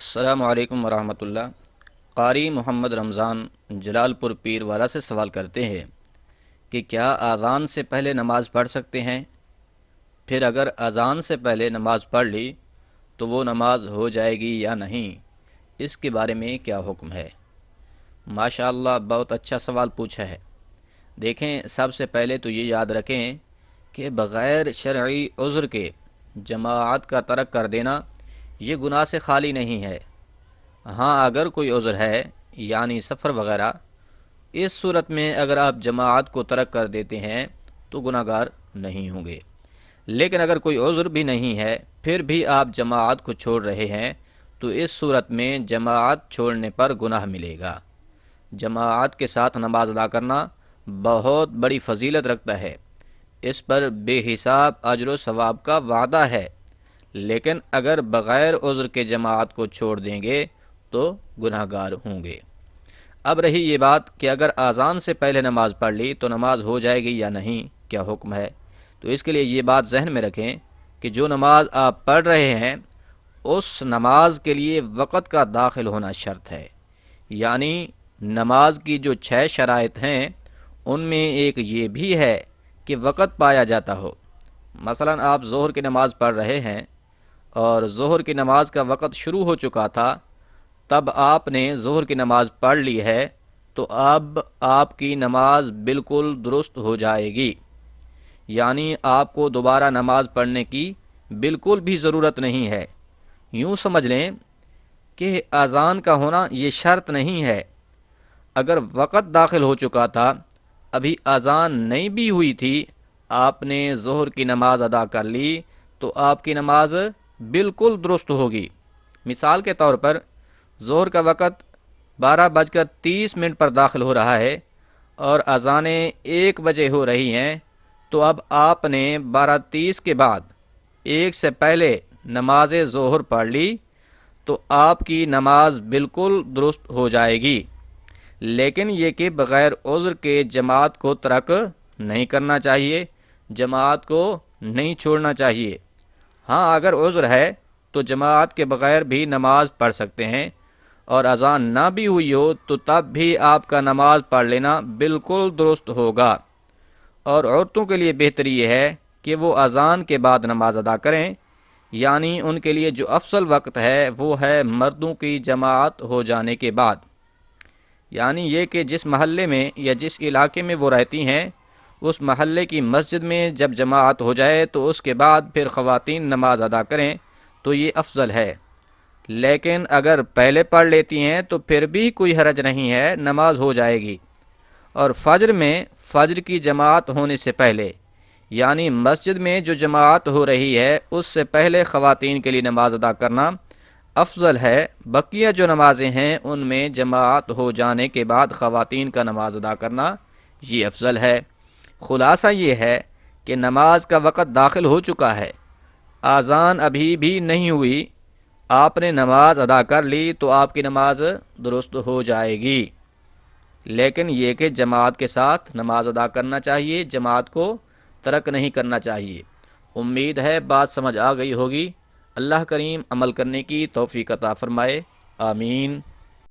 السلام علیکم ورحمۃ اللہ۔ قاری محمد رمضان جلال پور پیر والا سے سوال کرتے ہیں کہ کیا اذان سے پہلے نماز پڑھ سکتے ہیں؟ پھر اگر اذان سے پہلے نماز پڑھ لی تو وہ نماز ہو جائے گی یا نہیں، اس کے بارے میں کیا حکم ہے؟ ماشاء اللہ، بہت اچھا سوال پوچھا ہے۔ دیکھیں، سب سے پہلے تو یہ یاد رکھیں کہ بغیر شرعی عذر کے جماعت کا ترک کر دینا یہ گناہ سے خالی نہیں ہے۔ ہاں، اگر کوئی عذر ہے یعنی سفر وغیرہ، اس صورت میں اگر آپ جماعت کو ترک کر دیتے ہیں تو گناہ گار نہیں ہوں گے۔ لیکن اگر کوئی عذر بھی نہیں ہے پھر بھی آپ جماعت کو چھوڑ رہے ہیں تو اس صورت میں جماعت چھوڑنے پر گناہ ملے گا۔ جماعت کے ساتھ نماز ادا کرنا بہت بڑی فضیلت رکھتا ہے، اس پر بے حساب اجر و ثواب کا وعدہ ہے، لیکن اگر بغیر عذر کے جماعت کو چھوڑ دیں گے تو گناہ گار ہوں گے۔ اب رہی یہ بات کہ اگر اذان سے پہلے نماز پڑھ لی تو نماز ہو جائے گی یا نہیں، کیا حکم ہے؟ تو اس کے لیے یہ بات ذہن میں رکھیں کہ جو نماز آپ پڑھ رہے ہیں اس نماز کے لیے وقت کا داخل ہونا شرط ہے، یعنی نماز کی جو 6 شرائط ہیں ان میں ایک یہ بھی ہے کہ وقت پایا جاتا ہو۔ مثلا آپ ظہر کی نماز پڑھ رہے ہیں اور ظہر کی نماز کا وقت شروع ہو چکا تھا، تب آپ نے ظہر کی نماز پڑھ لی ہے تو اب آپ کی نماز بالکل درست ہو جائے گی، یعنی آپ کو دوبارہ نماز پڑھنے کی بالکل بھی ضرورت نہیں ہے۔ یوں سمجھ لیں کہ اذان کا ہونا یہ شرط نہیں ہے۔ اگر وقت داخل ہو چکا تھا، ابھی اذان نہیں بھی ہوئی تھی، آپ نے ظہر کی نماز ادا کر لی تو آپ کی نماز بالکل درست ہوگی۔ مثال کے طور پر ظہر کا وقت 12:30 پر داخل ہو رہا ہے اور اذانیں 1 بجے ہو رہی ہیں، تو اب آپ نے 12:30 کے بعد 1 سے پہلے نماز ظہر پڑھ لی تو آپ کی نماز بالکل درست ہو جائے گی۔ لیکن یہ کہ بغیر عذر کے جماعت کو ترک نہیں کرنا چاہیے، جماعت کو نہیں چھوڑنا چاہیے۔ ہاں، اگر عذر ہے تو جماعت کے بغیر بھی نماز پڑھ سکتے ہیں، اور اذان نہ بھی ہوئی ہو تو تب بھی آپ کا نماز پڑھ لینا بالکل درست ہوگا۔ اور عورتوں کے لیے بہتر یہ ہے کہ وہ اذان کے بعد نماز ادا کریں، یعنی ان کے لیے جو افضل وقت ہے وہ ہے مردوں کی جماعت ہو جانے کے بعد، یعنی یہ کہ جس محلے میں یا جس علاقے میں وہ رہتی ہیں اس محلے کی مسجد میں جب جماعت ہو جائے تو اس کے بعد پھر خواتین نماز ادا کریں تو یہ افضل ہے۔ لیکن اگر پہلے پڑھ لیتی ہیں تو پھر بھی کوئی حرج نہیں ہے، نماز ہو جائے گی۔ اور فجر میں فجر کی جماعت ہونے سے پہلے، یعنی مسجد میں جو جماعت ہو رہی ہے اس سے پہلے خواتین کے لیے نماز ادا کرنا افضل ہے۔ بقیہ جو نمازیں ہیں ان میں جماعت ہو جانے کے بعد خواتین کا نماز ادا کرنا یہ افضل ہے۔ خلاصہ یہ ہے کہ نماز کا وقت داخل ہو چکا ہے، اذان ابھی بھی نہیں ہوئی، آپ نے نماز ادا کر لی تو آپ کی نماز درست ہو جائے گی۔ لیکن یہ کہ جماعت کے ساتھ نماز ادا کرنا چاہیے، جماعت کو ترک نہیں کرنا چاہیے۔ امید ہے بات سمجھ آ گئی ہوگی۔ اللہ کریم عمل کرنے کی توفیق عطا فرمائے، آمین۔